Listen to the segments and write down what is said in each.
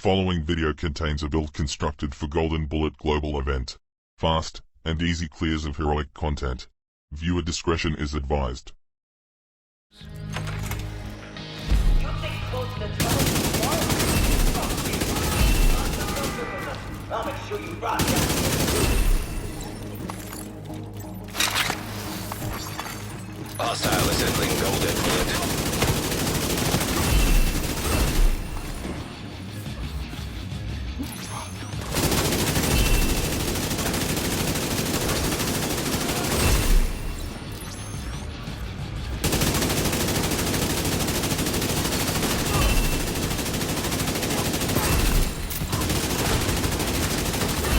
following video contains a build constructed for Golden Bullet Global Event. Fast and easy clears of heroic content. Viewer discretion is advised. I'll make sure you rock out. Hostile assembling Golden Bullet.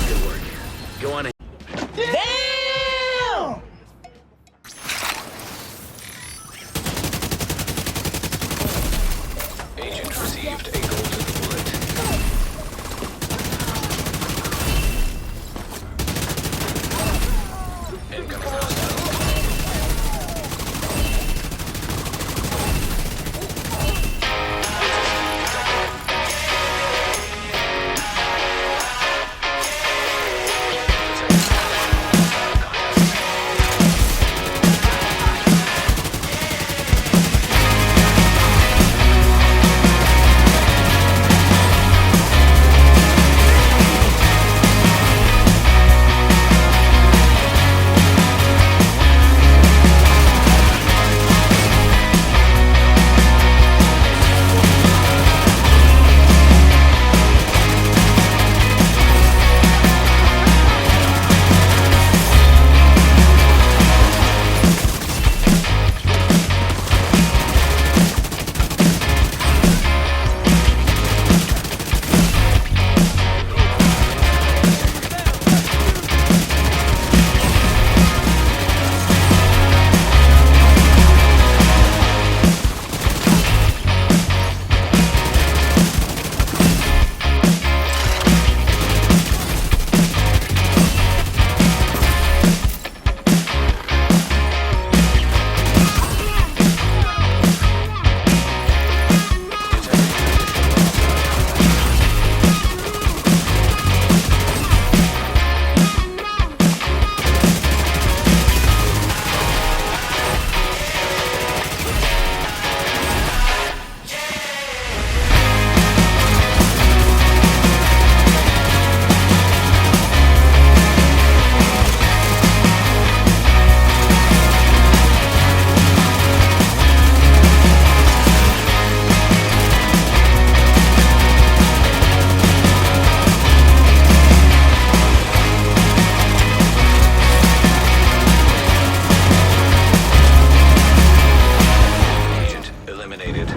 Good work. Go on ahead. Damn! Agent received a Golden Bullet. Incoming hostile.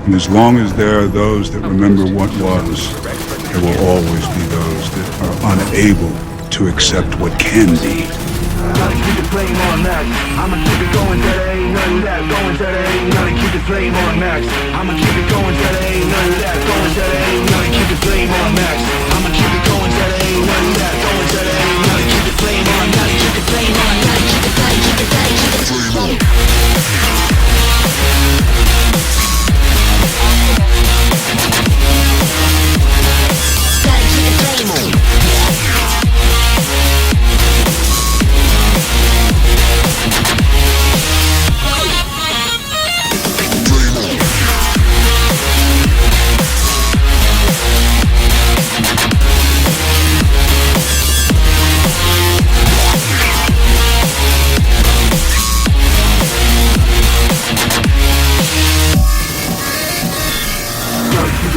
And as long as there are those that remember what was, there will always be those that are unable to accept what can be. Gotta keep the flame on max. I'ma keep it going till there ain't none of that. Going till there ain't none. Keep the flame on max. I'ma keep it going till there ain't none of that. Going till there ain't none. Keep the flame on max. I'ma keep it going till there ain't none of that. Going till there ain't none. Keep the flame on. Gotta keep the flame on. Gotta keep it tight. Keep it tight. Keep the flame on.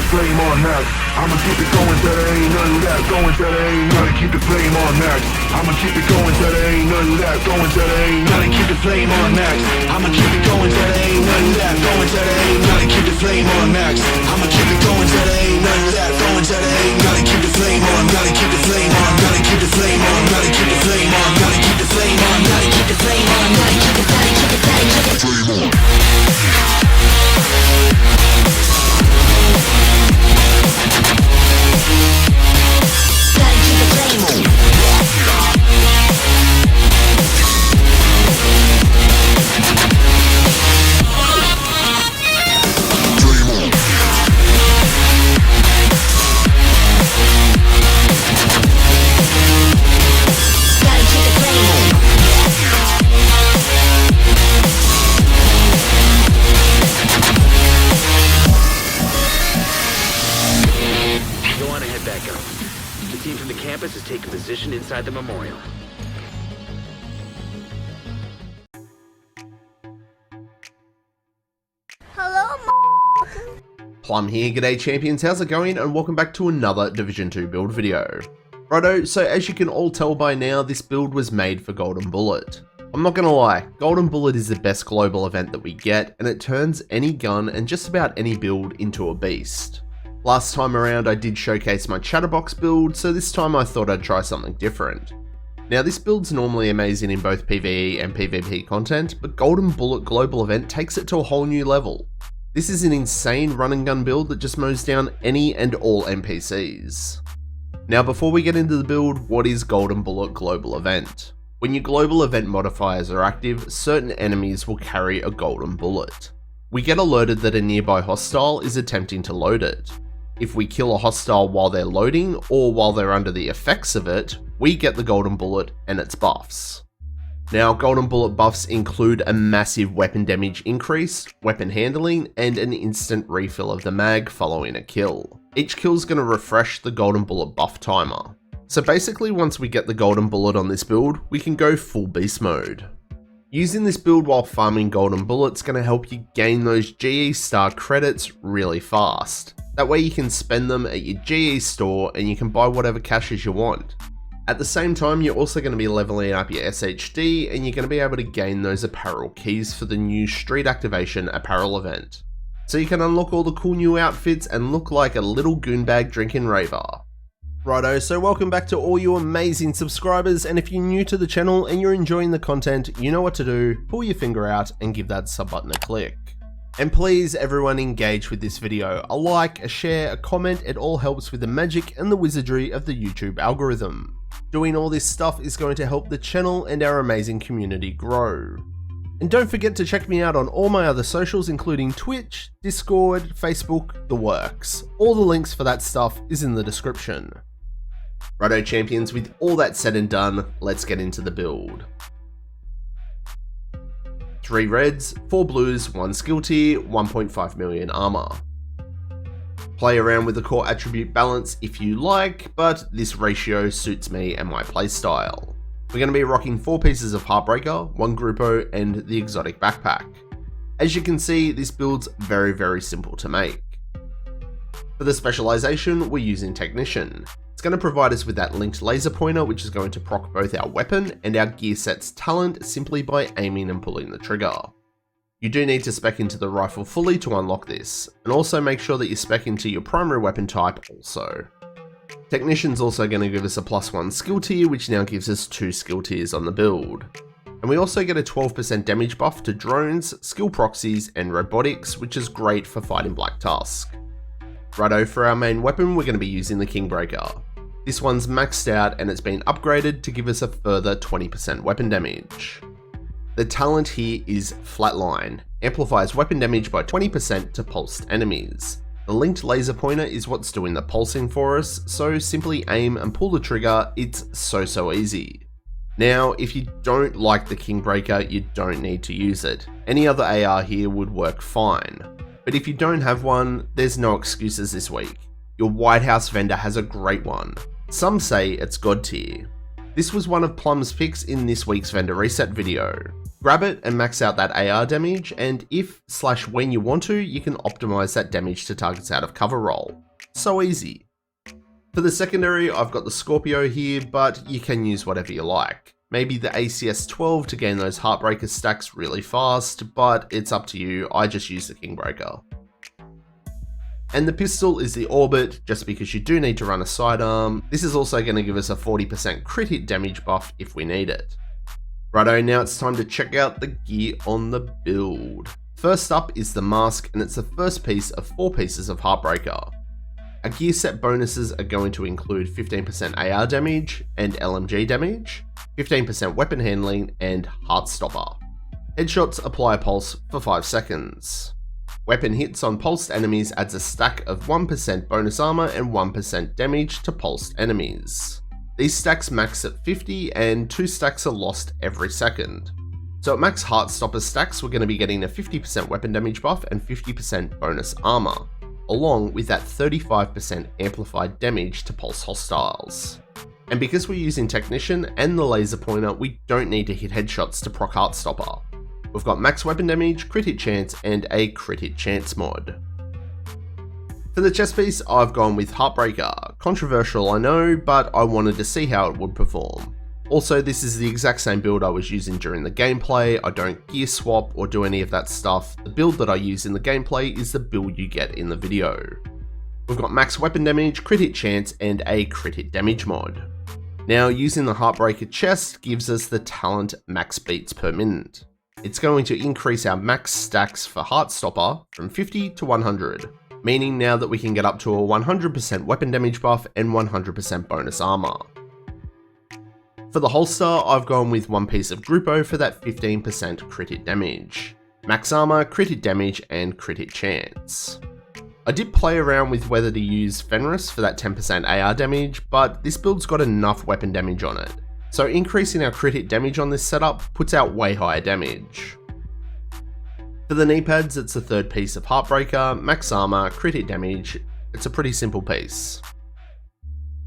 Flame on max. I'ma keep it going till there ain't none of that. Going till there ain't none. Keep the flame on max. I'ma keep it going till there ain't none of that. Going till there ain't none. Keep the flame on max. I'ma keep it going till there ain't none of that. Going till there ain't none. Keep the flame on max. I'ma keep it going till there ain't none of that. Going till there ain't none. Keep the flame on. Gotta keep the flame on. Gotta keep the flame on. Gotta keep the flame on. Gotta keep the flame on. Gotta keep the flame on. Gotta keep it tight. Keep it tight. Keep the flame on. position inside the memorial. Plum here, g'day champions, how's it going, and welcome back to another Division 2 build video. Righto, so as you can all tell by now, this build was made for Golden Bullet. I'm not gonna lie, Golden Bullet is the best global event that we get, and it turns any gun and just about any build into a beast. Last time around I did showcase my Chatterbox build, so this time I thought I'd try something different. Now this build's normally amazing in both PVE and PVP content, but Golden Bullet global event takes it to a whole new level. This is an insane run and gun build that just mows down any and all NPCs. Now before we get into the build, what is Golden Bullet Global Event? When your global event modifiers are active, certain enemies will carry a Golden Bullet. We get alerted that a nearby hostile is attempting to load it. If we kill a hostile while they're loading, or while they're under the effects of it, we get the Golden Bullet and its buffs. Now, Golden Bullet buffs include a massive weapon damage increase, weapon handling, and an instant refill of the mag following a kill. Each kill is going to refresh the Golden Bullet buff timer. So basically, once we get the Golden Bullet on this build, we can go full beast mode. Using this build while farming Golden Bullet's going to help you gain those GE star credits really fast. That way you can spend them at your GE store and you can buy whatever caches you want. At the same time, you're also going to be leveling up your SHD and you're going to be able to gain those apparel keys for the new Street Activation apparel event. So you can unlock all the cool new outfits and look like a little goonbag drinking raver. Righto, so welcome back to all you amazing subscribers, and if you're new to the channel and you're enjoying the content, you know what to do, pull your finger out and give that sub button a click. And please everyone engage with this video, a like, a share, a comment, it all helps with the magic and the wizardry of the YouTube algorithm. Doing all this stuff is going to help the channel and our amazing community grow. And don't forget to check me out on all my other socials, including Twitch, Discord, Facebook, the works. All the links for that stuff is in the description. Righto champions, with all that said and done, let's get into the build. 3 reds, 4 blues, 1 skill tier, 1.5 million armor. Play around with the core attribute balance if you like, but this ratio suits me and my playstyle. We're going to be rocking 4 pieces of Heartbreaker, 1 Gruppo, and the exotic backpack. As you can see, this build's very simple to make. For the specialization, we're using Technician. It's going to provide us with that linked laser pointer, which is going to proc both our weapon and our gear set's talent simply by aiming and pulling the trigger. You do need to spec into the rifle fully to unlock this, and also make sure that you spec into your primary weapon type also. Technician's also going to give us a +1 skill tier, which now gives us 2 skill tiers on the build. And we also get a 12% damage buff to drones, skill proxies, and robotics, which is great for fighting Black Tusk. Righto, for our main weapon, we're going to be using the Kingbreaker. This one's maxed out and it's been upgraded to give us a further 20% weapon damage. The talent here is Flatline, amplifies weapon damage by 20% to pulsed enemies. The linked laser pointer is what's doing the pulsing for us, so simply aim and pull the trigger, it's so easy. Now, if you don't like the Kingbreaker, you don't need to use it. Any other AR here would work fine. But if you don't have one, there's no excuses this week. Your White House vendor has a great one. Some say it's God tier. This was one of Plum's picks in this week's vendor reset video. Grab it and max out that AR damage, and if/when you want to, you can optimize that damage to targets out of cover roll. So easy. For the secondary, I've got the Scorpio here, but you can use whatever you like. Maybe the ACS-12 to gain those Heartbreaker stacks really fast, but it's up to you, I just use the Kingbreaker. And the pistol is the Orbit, just because you do need to run a sidearm. This is also going to give us a 40% crit hit damage buff if we need it. Righto, now it's time to check out the gear on the build. First up is the mask, and it's the first piece of 4 pieces of Heartbreaker. Our gear set bonuses are going to include 15% AR damage and LMG damage, 15% weapon handling, and Heartstopper. Headshots apply a pulse for 5 seconds. Weapon hits on pulsed enemies adds a stack of 1% bonus armor and 1% damage to pulsed enemies. These stacks max at 50 and 2 stacks are lost every second. So at max Heartstopper stacks, we're going to be getting a 50% weapon damage buff and 50% bonus armor, along with that 35% amplified damage to pulse hostiles. And because we're using Technician and the laser pointer, we don't need to hit headshots to proc Heartstopper. We've got max weapon damage, crit hit chance, and a crit hit chance mod. For the chest piece, I've gone with Heartbreaker. Controversial, I know, but I wanted to see how it would perform. Also, this is the exact same build I was using during the gameplay. I don't gear swap or do any of that stuff. The build that I use in the gameplay is the build you get in the video. We've got max weapon damage, crit hit chance, and a crit hit damage mod. Now, using the Heartbreaker chest gives us the talent max beats per minute. It's going to increase our max stacks for Heartstopper from 50 to 100, meaning now that we can get up to a 100% weapon damage buff and 100% bonus armor. For the holster, I've gone with one piece of Grupo for that 15% crit hit damage, max armor, crit hit damage, and crit hit chance. I did play around with whether to use Fenris for that 10% AR damage, but this build's got enough weapon damage on it, so increasing our crit hit damage on this setup puts out way higher damage. For the knee pads, it's the third piece of Heartbreaker, max armor, crit hit damage. It's a pretty simple piece.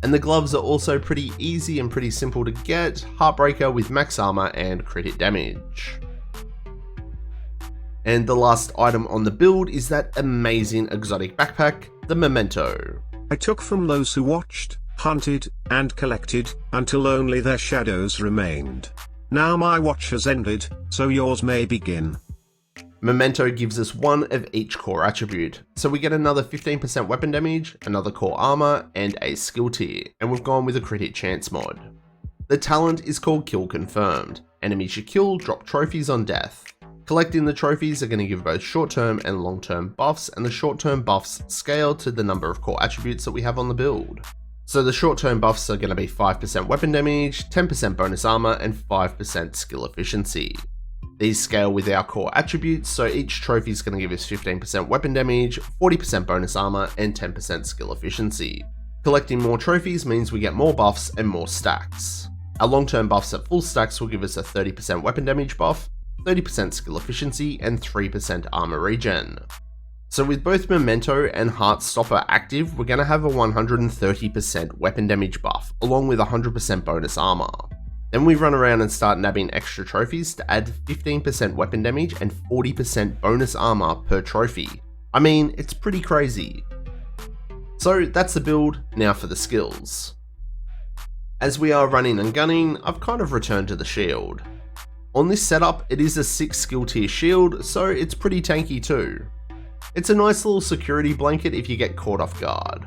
And the gloves are also pretty easy and pretty simple to get, Heartbreaker with max armor and crit hit damage. And the last item on the build is that amazing exotic backpack, the Memento. I took from those who watched, hunted, and collected, until only their shadows remained. Now my watch has ended, so yours may begin. Memento gives us one of each core attribute, so we get another 15% weapon damage, another core armor, and a skill tier, and we've gone with a crit hit chance mod. The talent is called Kill Confirmed. Enemies you kill drop trophies on death. Collecting the trophies are going to give both short-term and long-term buffs, and the short-term buffs scale to the number of core attributes that we have on the build. So the short-term buffs are going to be 5% weapon damage, 10% bonus armor, and 5% skill efficiency. These scale with our core attributes, so each trophy is going to give us 15% weapon damage, 40% bonus armor, and 10% skill efficiency. Collecting more trophies means we get more buffs and more stacks. Our long-term buffs at full stacks will give us a 30% weapon damage buff, 30% skill efficiency, and 3% armor regen. So with both Memento and Heartstopper active, we're going to have a 130% weapon damage buff, along with 100% bonus armor. Then we run around and start nabbing extra trophies to add 15% weapon damage and 40% bonus armor per trophy. I mean, it's pretty crazy. So that's the build, now for the skills. As we are running and gunning, I've kind of returned to the shield. On this setup, it is a 6 skill tier shield, so it's pretty tanky too. It's a nice little security blanket if you get caught off guard.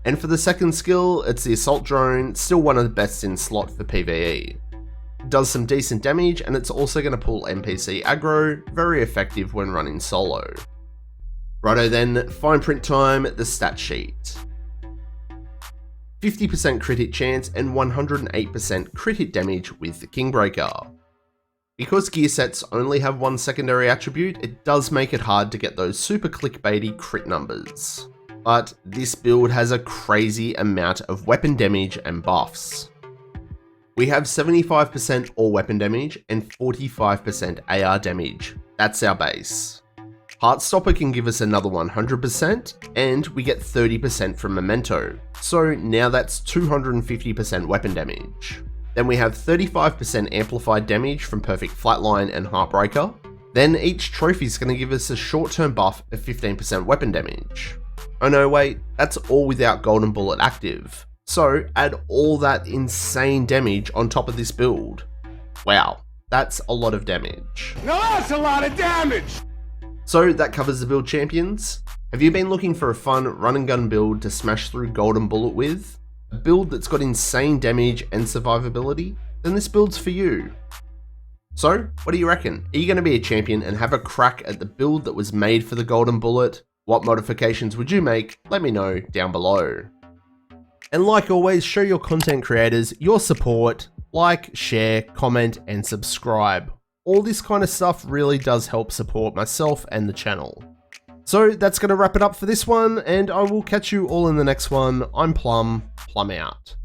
And for the second skill, it's the assault drone, still one of the best in slot for PvE. It does some decent damage, and it's also going to pull NPC aggro, very effective when running solo. Righto then, fine print time, the stat sheet. 50% crit hit chance and 108% crit hit damage with the Kingbreaker. Because gear sets only have one secondary attribute, it does make it hard to get those super clickbaity crit numbers. But this build has a crazy amount of weapon damage and buffs. We have 75% all weapon damage and 45% AR damage. That's our base. Heartstopper can give us another 100%, and we get 30% from Memento, so now that's 250% weapon damage. Then we have 35% amplified damage from Perfect Flatline and Heartbreaker. Then each trophy is going to give us a short-term buff of 15% weapon damage. Oh no, wait, that's all without Golden Bullet active. So add all that insane damage on top of this build. Wow, that's a lot of damage. Now that's a lot of damage! So that covers the build champions. Have you been looking for a fun run and gun build to smash through Golden Bullet with? A build that's got insane damage and survivability? Then this build's for you. So, what do you reckon? Are you going to be a champion and have a crack at the build that was made for the Golden Bullet? What modifications would you make? Let me know down below. And like always, show your content creators your support. Like, share, comment, and subscribe. All this kind of stuff really does help support myself and the channel. So that's going to wrap it up for this one, and I will catch you all in the next one. I'm Plum out.